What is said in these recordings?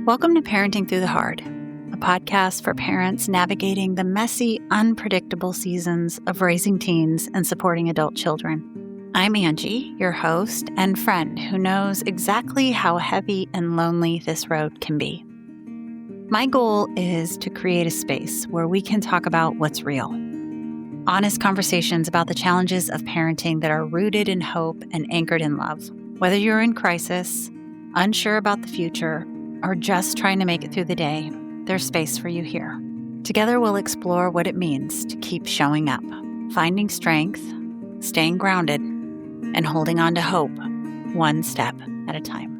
Welcome to Parenting Through the Hard, a podcast for parents navigating the messy, unpredictable seasons of raising teens and supporting adult children. I'm Angie, your host and friend who knows exactly how heavy and lonely this road can be. My goal is to create a space where we can talk about what's real. Honest conversations about the challenges of parenting that are rooted in hope and anchored in love. Whether you're in crisis, unsure about the future, or just trying to make it through the day, there's space for you here. Together, we'll explore what it means to keep showing up, finding strength, staying grounded, and holding on to hope one step at a time.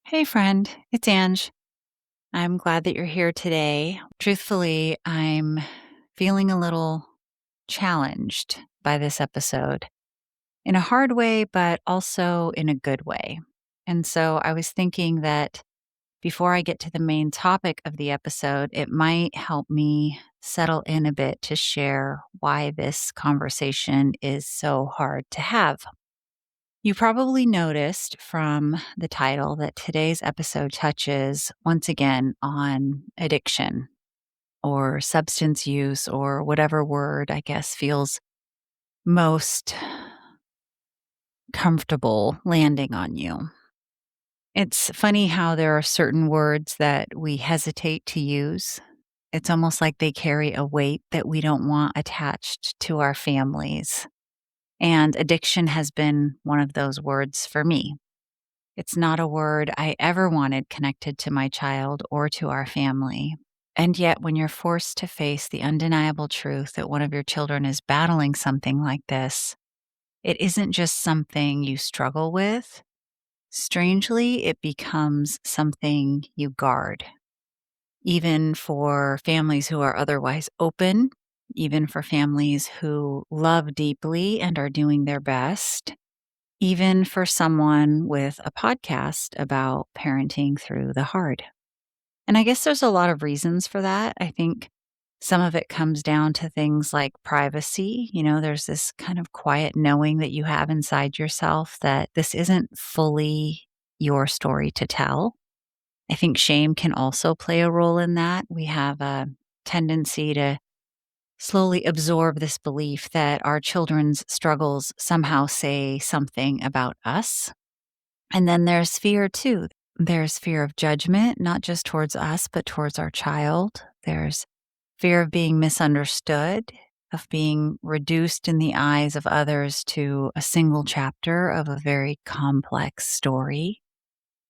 Hey friend, it's Ange. I'm glad that you're here today. Truthfully, I'm feeling a little challenged by this episode in a hard way, but also in a good way. And so I was thinking that before I get to the main topic of the episode, it might help me settle in a bit to share why this conversation is so hard to have. You probably noticed from the title that today's episode touches once again on addiction or substance use or whatever word I guess feels most comfortable landing on you. It's funny how there are certain words that we hesitate to use. It's almost like they carry a weight that we don't want attached to our families. And addiction has been one of those words for me. It's not a word I ever wanted connected to my child or to our family. And yet, when you're forced to face the undeniable truth that one of your children is battling something like this, it isn't just something you struggle with. Strangely, it becomes something you guard, even for families who are otherwise open, even for families who love deeply and are doing their best, even for someone with a podcast about parenting through the hard. And I guess there's a lot of reasons for that. I think some of it comes down to things like privacy. There's this kind of quiet knowing that you have inside yourself that this isn't fully your story to tell. I think shame can also play a role in that. We have a tendency to slowly absorb this belief that our children's struggles somehow say something about us. And then there's fear too. There's fear of judgment, not just towards us, but towards our child. There's fear of being misunderstood, of being reduced in the eyes of others to a single chapter of a very complex story.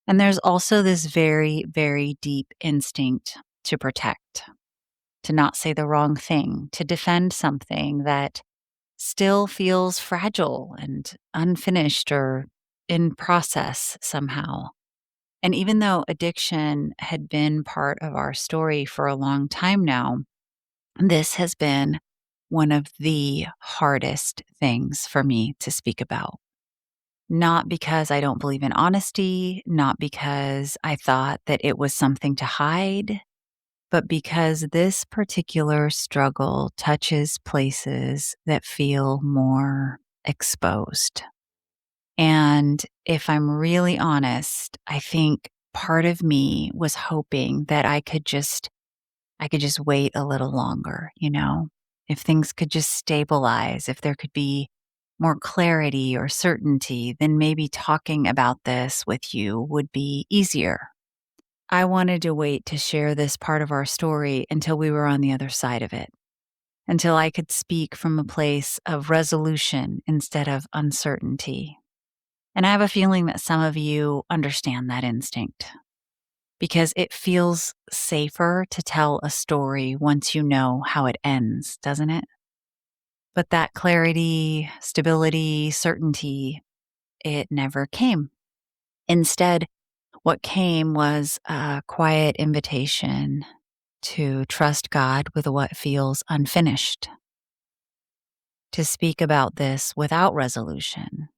And there's also this very, very deep instinct to protect, to not say the wrong thing, to defend something that still feels fragile and unfinished or in process somehow. And even though addiction had been part of our story for a long time now, this has been one of the hardest things for me to speak about. Not because I don't believe in honesty, not because I thought that it was something to hide, but because this particular struggle touches places that feel more exposed. And if I'm really honest, I think part of me was hoping that I could just wait a little longer, if things could just stabilize, if there could be more clarity or certainty, then maybe talking about this with you would be easier. I wanted to wait to share this part of our story until we were on the other side of it, until I could speak from a place of resolution instead of uncertainty. And I have a feeling that some of you understand that instinct because it feels safer to tell a story once you know how it ends, doesn't it? But that clarity, stability, certainty, it never came. Instead, what came was a quiet invitation to trust God with what feels unfinished, to speak about this without resolution,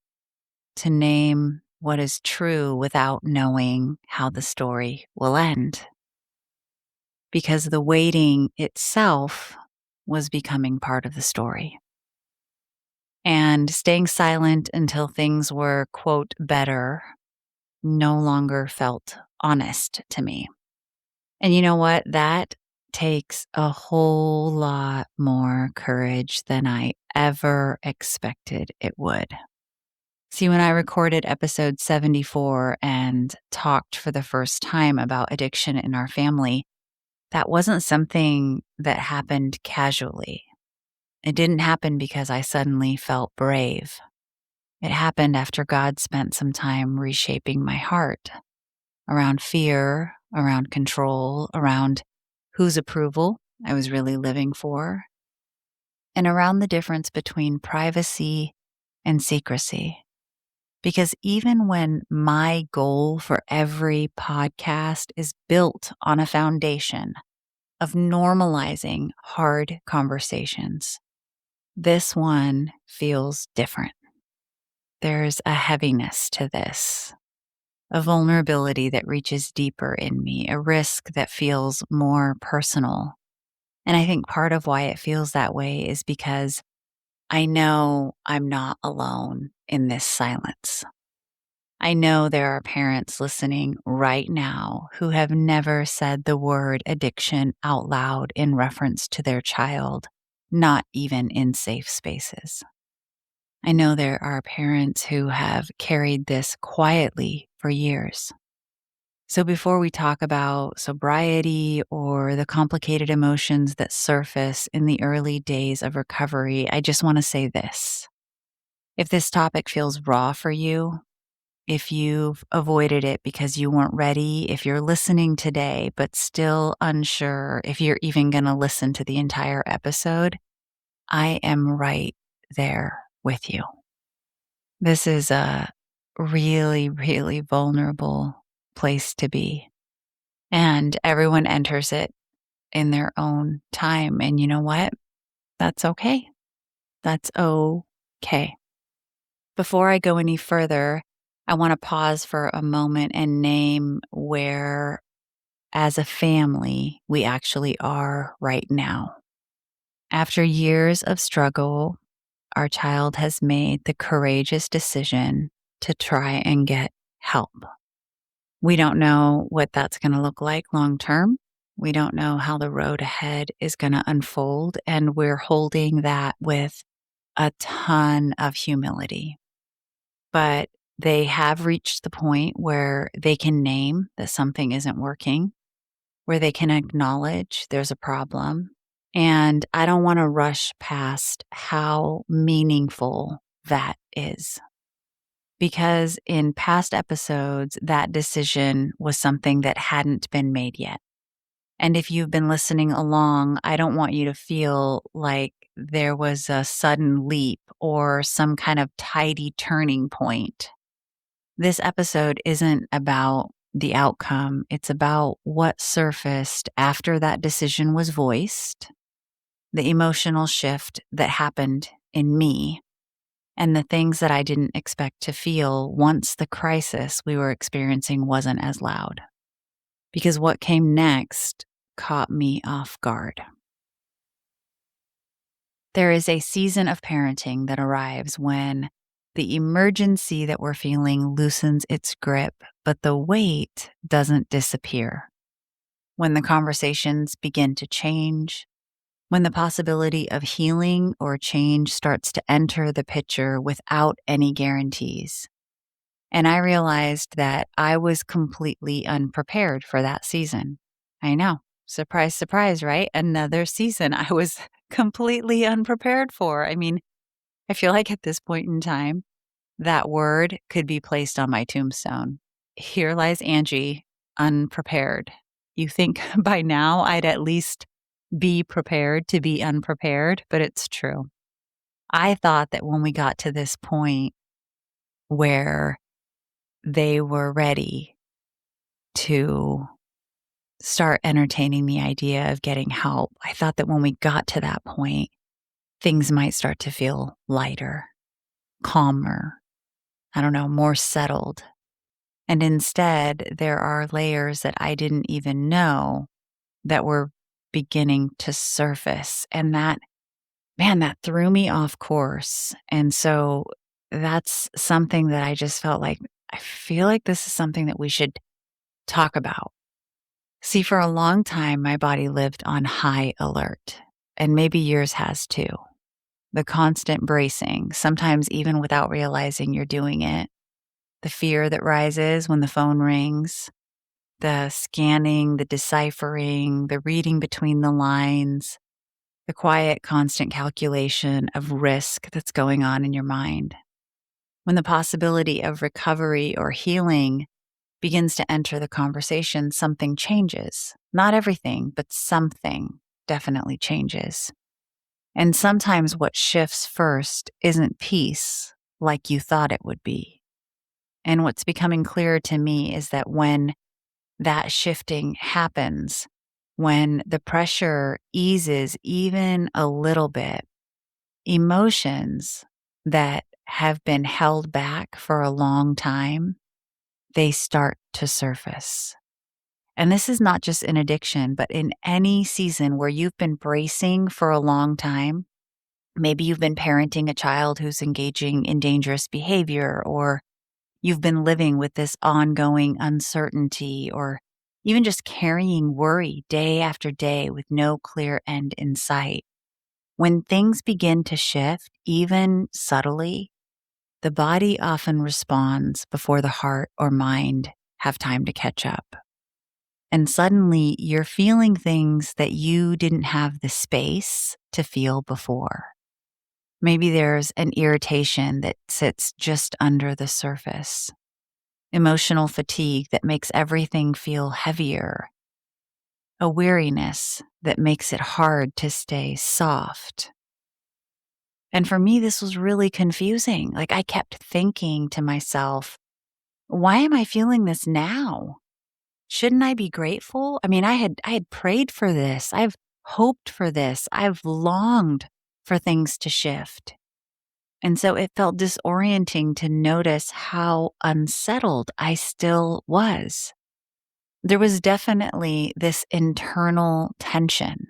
to name what is true without knowing how the story will end. Because the waiting itself was becoming part of the story. And staying silent until things were, quote, better no longer felt honest to me. And you know what? That takes a whole lot more courage than I ever expected it would. See, when I recorded episode 74 and talked for the first time about addiction in our family, that wasn't something that happened casually. It didn't happen because I suddenly felt brave. It happened after God spent some time reshaping my heart around fear, around control, around whose approval I was really living for, and around the difference between privacy and secrecy. Because even when my goal for every podcast is built on a foundation of normalizing hard conversations, this one feels different. There's a heaviness to this, a vulnerability that reaches deeper in me, a risk that feels more personal. And I think part of why it feels that way is because I know I'm not alone in this silence. I know there are parents listening right now who have never said the word addiction out loud in reference to their child, not even in safe spaces. I know there are parents who have carried this quietly for years. So before we talk about sobriety or the complicated emotions that surface in the early days of recovery, I just want to say this. If this topic feels raw for you, if you've avoided it because you weren't ready, if you're listening today but still unsure if you're even going to listen to the entire episode, I am right there with you. This is a really, really vulnerable place to be. And everyone enters it in their own time. And you know what? That's okay. That's okay. Before I go any further, I want to pause for a moment and name where, as a family, we actually are right now. After years of struggle, our child has made the courageous decision to try and get help. We don't know what that's going to look like long term. We don't know how the road ahead is going to unfold. And we're holding that with a ton of humility. But they have reached the point where they can name that something isn't working, where they can acknowledge there's a problem. And I don't want to rush past how meaningful that is. Because in past episodes, that decision was something that hadn't been made yet. And if you've been listening along, I don't want you to feel like there was a sudden leap or some kind of tidy turning point. This episode isn't about the outcome, it's about what surfaced after that decision was voiced, the emotional shift that happened in me, and the things that I didn't expect to feel once the crisis we were experiencing wasn't as loud. Because what came next caught me off guard. There is a season of parenting that arrives when the emergency that we're feeling loosens its grip, but the weight doesn't disappear. When the conversations begin to change, when the possibility of healing or change starts to enter the picture without any guarantees. And I realized that I was completely unprepared for that season. I know. Surprise, surprise, right? Another season I was completely unprepared for. I mean, I feel like at this point in time, that word could be placed on my tombstone. Here lies Angie, unprepared. You think by now I'd at least be prepared to be unprepared, but it's true. I thought that when we got to this point where they were ready to start entertaining the idea of getting help, I thought that when we got to that point, things might start to feel lighter, calmer, I don't know, more settled. And instead, there are layers that I didn't even know that were beginning to surface. And that man, that threw me off course. And so that's something that I just felt like, I feel like this is something that we should talk about. See, for a long time, my body lived on high alert, and maybe yours has too. The constant bracing, sometimes even without realizing you're doing it, the fear that rises when the phone rings, the scanning, the deciphering, the reading between the lines, the quiet, constant calculation of risk that's going on in your mind. When the possibility of recovery or healing begins to enter the conversation, something changes. Not everything, but something definitely changes. And sometimes what shifts first isn't peace like you thought it would be. And what's becoming clearer to me is that when that shifting happens, when the pressure eases even a little bit, emotions that have been held back for a long time, they start to surface. And this is not just in addiction, but in any season where you've been bracing for a long time. Maybe you've been parenting a child who's engaging in dangerous behavior, or you've been living with this ongoing uncertainty, or even just carrying worry day after day with no clear end in sight. When things begin to shift, even subtly, the body often responds before the heart or mind have time to catch up. And suddenly you're feeling things that you didn't have the space to feel before. Maybe there's an irritation that sits just under the surface, emotional fatigue that makes everything feel heavier, a weariness that makes it hard to stay soft. And for me, this was really confusing. Like, I kept thinking to myself, why am I feeling this now? Shouldn't I be grateful? I mean, I had prayed for this. I've hoped for this. I've longed for things to shift. And so it felt disorienting to notice how unsettled I still was. There was definitely this internal tension,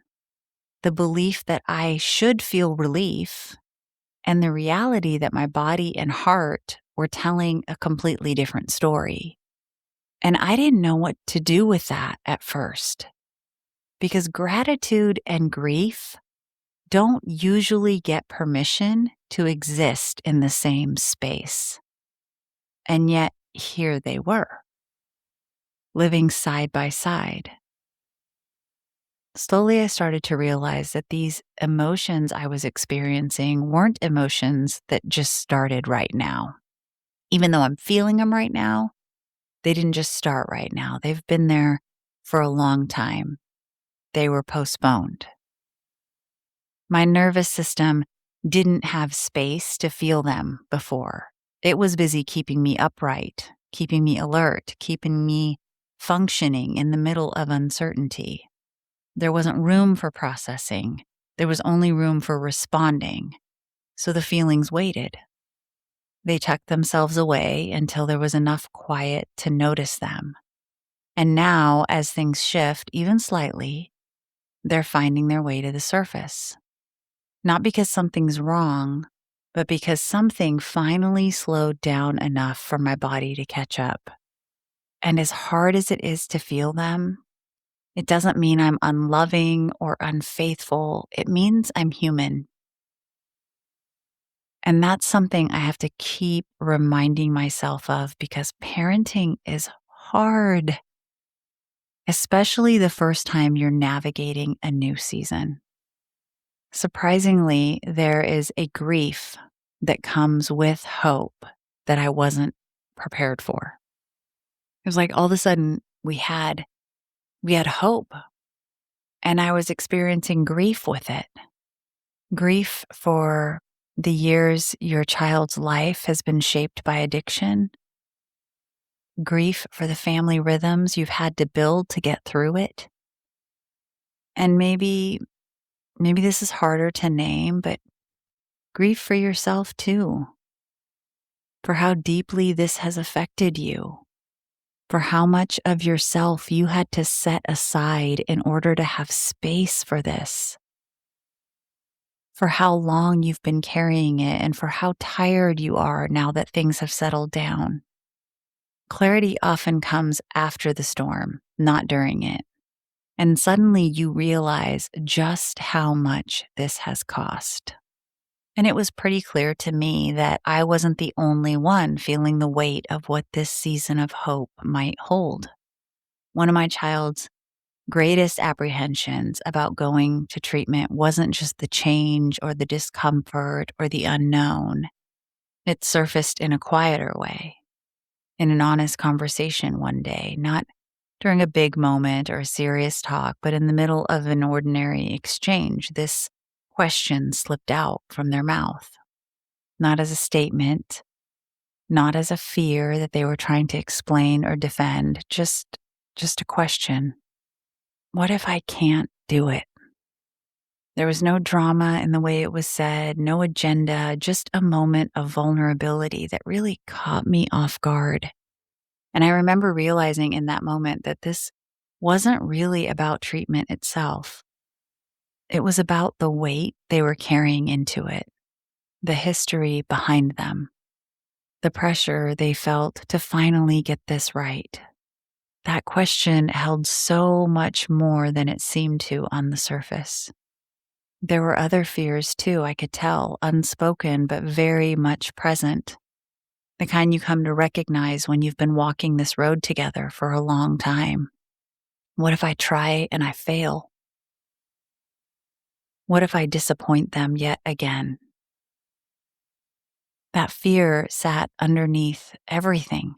the belief that I should feel relief, and the reality that my body and heart were telling a completely different story. And I didn't know what to do with that at first, because gratitude and grief don't usually get permission to exist in the same space. And yet, here they were, living side by side. Slowly, I started to realize that these emotions I was experiencing weren't emotions that just started right now. Even though I'm feeling them right now, they didn't just start right now. They've been there for a long time. They were postponed. My nervous system didn't have space to feel them before. It was busy keeping me upright, keeping me alert, keeping me functioning in the middle of uncertainty. There wasn't room for processing. There was only room for responding. So the feelings waited. They tucked themselves away until there was enough quiet to notice them. And now, as things shift, even slightly, they're finding their way to the surface. Not because something's wrong, but because something finally slowed down enough for my body to catch up. And as hard as it is to feel them, it doesn't mean I'm unloving or unfaithful. It means I'm human. And that's something I have to keep reminding myself of, because parenting is hard, especially the first time you're navigating a new season. Surprisingly, there is a grief that comes with hope that I wasn't prepared for. It was like all of a sudden we had hope, and I was experiencing grief with it. Grief for the years your child's life has been shaped by addiction. Grief for the family rhythms you've had to build to get through it. And maybe this is harder to name, but grief for yourself too. For how deeply this has affected you. For how much of yourself you had to set aside in order to have space for this. for how long you've been carrying it, and for how tired you are now that things have settled down. Clarity often comes after the storm, not during it. And suddenly you realize just how much this has cost. And it was pretty clear to me that I wasn't the only one feeling the weight of what this season of hope might hold. One of my child's greatest apprehensions about going to treatment wasn't just the change or the discomfort or the unknown. It surfaced in a quieter way, in an honest conversation one day, not during a big moment or a serious talk, but in the middle of an ordinary exchange. This question slipped out from their mouth, not as a statement, not as a fear that they were trying to explain or defend, just a question. What if I can't do it? There was no drama in the way it was said, no agenda, just a moment of vulnerability that really caught me off guard. And I remember realizing in that moment that this wasn't really about treatment itself. It was about the weight they were carrying into it, the history behind them, the pressure they felt to finally get this right. That question held so much more than it seemed to on the surface. There were other fears too, I could tell, unspoken but very much present. The kind you come to recognize when you've been walking this road together for a long time. What if I try and I fail? What if I disappoint them yet again? That fear sat underneath everything.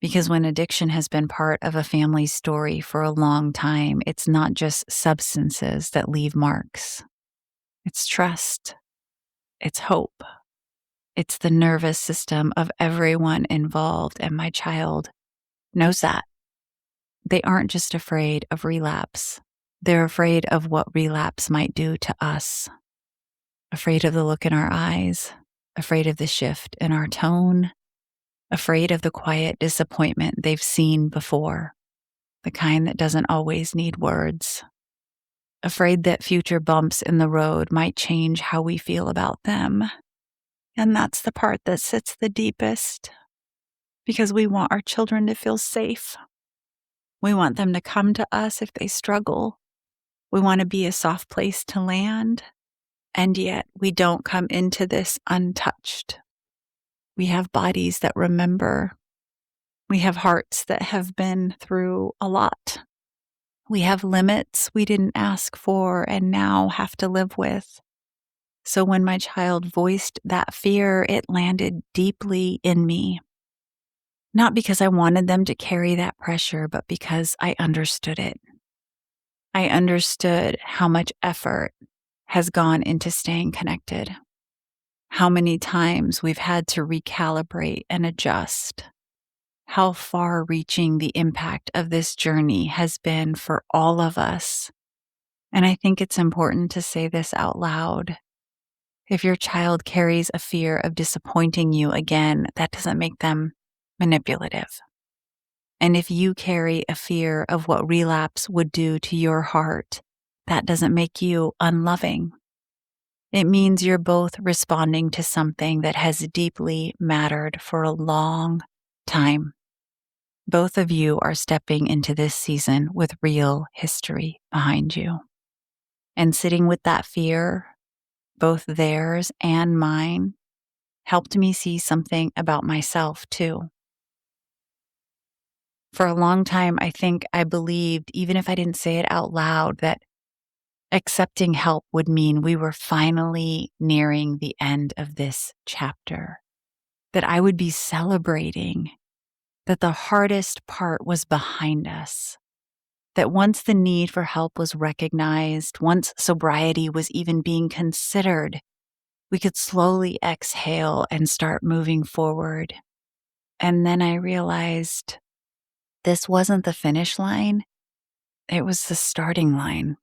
Because when addiction has been part of a family's story for a long time, it's not just substances that leave marks. It's trust. It's hope. It's the nervous system of everyone involved, and my child knows that. They aren't just afraid of relapse. They're afraid of what relapse might do to us. Afraid of the look in our eyes, afraid of the shift in our tone, afraid of the quiet disappointment they've seen before, the kind that doesn't always need words. Afraid that future bumps in the road might change how we feel about them. And that's the part that sits the deepest, because we want our children to feel safe. We want them to come to us if they struggle. We want to be a soft place to land. And yet we don't come into this untouched. We have bodies that remember. We have hearts that have been through a lot. We have limits we didn't ask for and now have to live with. So when my child voiced that fear, it landed deeply in me. Not because I wanted them to carry that pressure, but because I understood it. I understood how much effort has gone into staying connected. How many times we've had to recalibrate and adjust. How far-reaching the impact of this journey has been for all of us. And I think it's important to say this out loud. If your child carries a fear of disappointing you again, that doesn't make them manipulative. And if you carry a fear of what relapse would do to your heart, that doesn't make you unloving. It means you're both responding to something that has deeply mattered for a long time. Both of you are stepping into this season with real history behind you. And sitting with that fear, both theirs and mine, helped me see something about myself too. For a long time, I think I believed, even if I didn't say it out loud, that accepting help would mean we were finally nearing the end of this chapter, that I would be celebrating, that the hardest part was behind us, that once the need for help was recognized, once sobriety was even being considered, we could slowly exhale and start moving forward. And then I realized this wasn't the finish line, it was the starting line.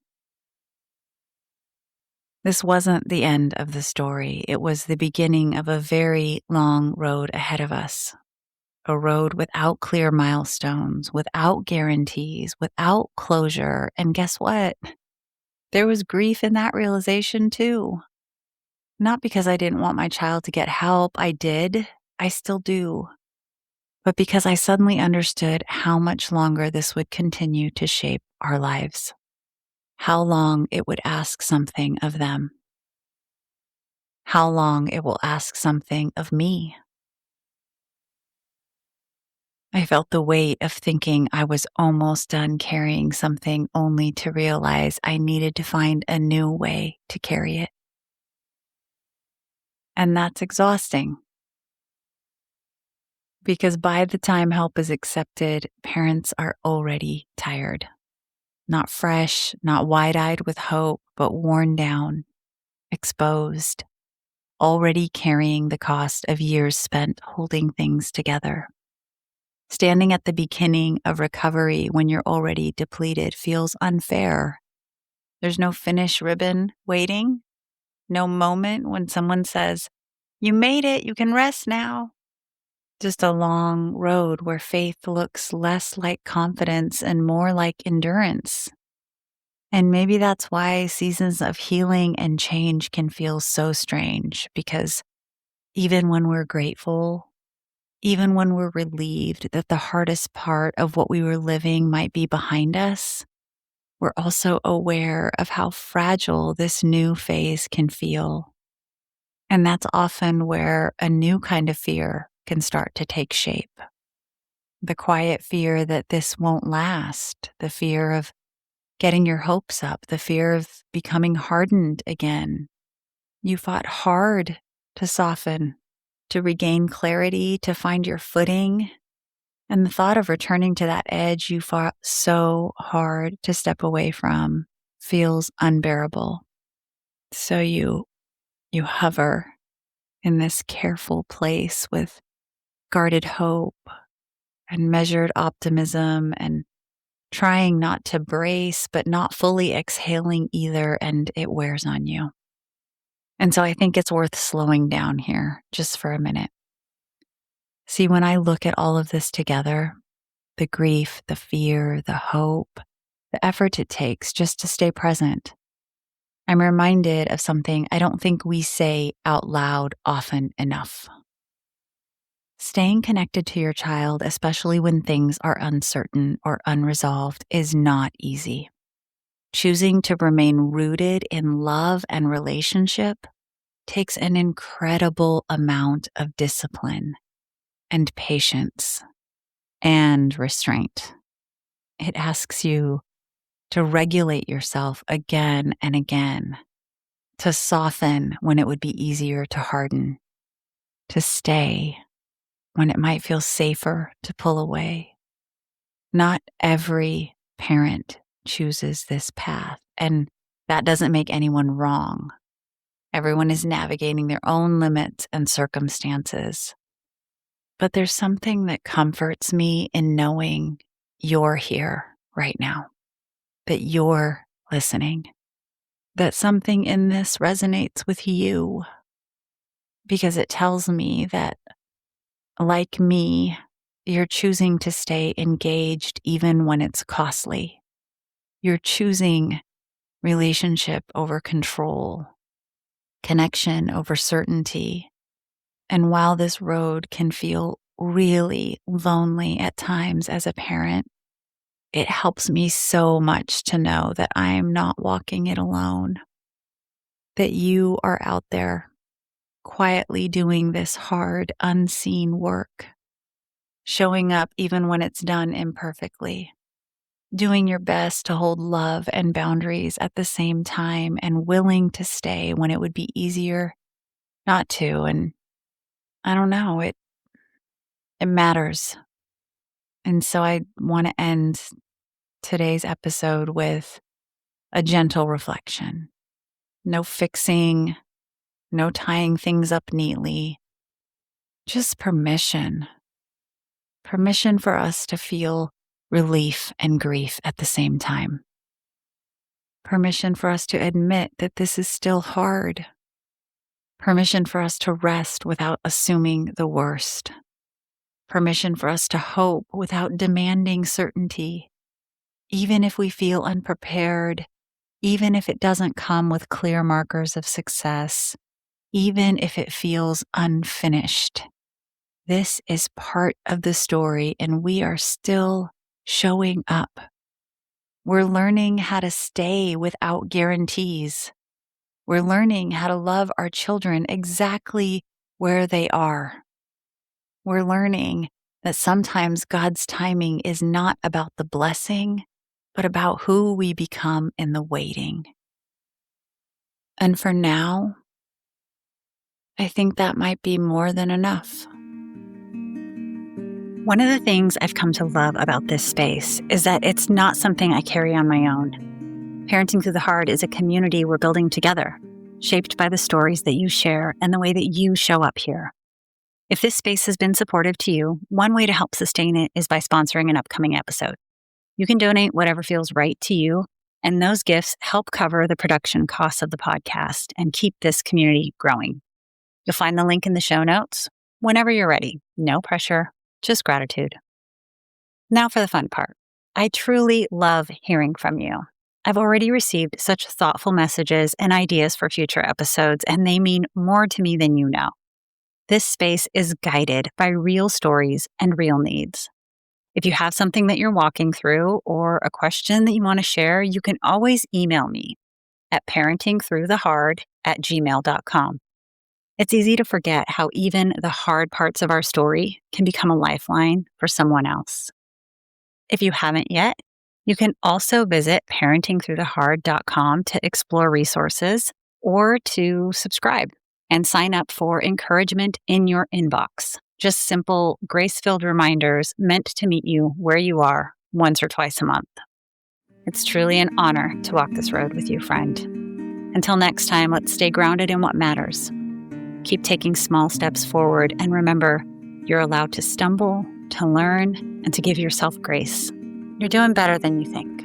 This wasn't the end of the story. It was the beginning of a very long road ahead of us. A road without clear milestones, without guarantees, without closure. And guess what? There was grief in that realization too. Not because I didn't want my child to get help, I did, I still do, but because I suddenly understood how much longer this would continue to shape our lives, how long it would ask something of them, how long it will ask something of me. I felt the weight of thinking I was almost done carrying something only to realize I needed to find a new way to carry it. And that's exhausting because by the time help is accepted, parents are already tired. Not fresh, not wide eyed with hope, but worn down, exposed, already carrying the cost of years spent holding things together. Standing at the beginning of recovery when you're already depleted feels unfair. There's no finish ribbon waiting, no moment when someone says, "You made it, you can rest now." Just a long road where faith looks less like confidence and more like endurance. And maybe that's why seasons of healing and change can feel so strange, because even when we're grateful, even when we're relieved that the hardest part of what we were living might be behind us, we're also aware of how fragile this new phase can feel. And that's often where a new kind of fear can start to take shape. The quiet fear that this won't last, the fear of getting your hopes up, the fear of becoming hardened again. You fought hard to soften, to regain clarity, to find your footing. And the thought of returning to that edge you fought so hard to step away from feels unbearable. So you hover in this careful place with guarded hope and measured optimism and trying not to brace, but not fully exhaling either, and it wears on you. And so I think it's worth slowing down here just for a minute. See, when I look at all of this together, the grief, the fear, the hope, the effort it takes just to stay present, I'm reminded of something I don't think we say out loud often enough. Staying connected to your child, especially when things are uncertain or unresolved, is not easy. Choosing to remain rooted in love and relationship takes an incredible amount of discipline and patience and restraint. It asks you to regulate yourself again and again, to soften when it would be easier to harden, to stay when it might feel safer to pull away. Not every parent chooses this path, and that doesn't make anyone wrong. Everyone is navigating their own limits and circumstances. But there's something that comforts me in knowing you're here right now, that you're listening, that something in this resonates with you, because it tells me that, like me, you're choosing to stay engaged even when it's costly. You're choosing relationship over control, connection over certainty. And while this road can feel really lonely at times as a parent, it helps me so much to know that I'm not walking it alone, that you are out there quietly doing this hard, unseen work, showing up even when it's done imperfectly, doing your best to hold love and boundaries at the same time, and willing to stay when it would be easier not to. And I don't know, it matters. And so I want to end today's episode with a gentle reflection. No fixing, no tying things up neatly, just permission. Permission for us to feel relief and grief at the same time. Permission for us to admit that this is still hard. Permission for us to rest without assuming the worst. Permission for us to hope without demanding certainty, even if we feel unprepared, even if it doesn't come with clear markers of success. even if it feels unfinished. This is part of the story, and we are still showing up. We're learning how to stay without guarantees. We're learning how to love our children exactly where they are. We're learning that sometimes God's timing is not about the blessing, but about who we become in the waiting. And for now, I think that might be more than enough. One of the things I've come to love about this space is that it's not something I carry on my own. Parenting Through the Hard is a community we're building together, shaped by the stories that you share and the way that you show up here. If this space has been supportive to you, one way to help sustain it is by sponsoring an upcoming episode. You can donate whatever feels right to you, and those gifts help cover the production costs of the podcast and keep this community growing. You'll find the link in the show notes whenever you're ready. No pressure, just gratitude. Now for the fun part. I truly love hearing from you. I've already received such thoughtful messages and ideas for future episodes, and they mean more to me than you know. This space is guided by real stories and real needs. If you have something that you're walking through or a question that you want to share, you can always email me at parentingthroughthehard@gmail.com. It's easy to forget how even the hard parts of our story can become a lifeline for someone else. If you haven't yet, you can also visit parentingthroughthehard.com to explore resources or to subscribe and sign up for encouragement in your inbox. Just simple, grace-filled reminders meant to meet you where you are once or twice a month. It's truly an honor to walk this road with you, friend. Until next time, let's stay grounded in what matters. Keep taking small steps forward, and remember, you're allowed to stumble, to learn, and to give yourself grace. You're doing better than you think.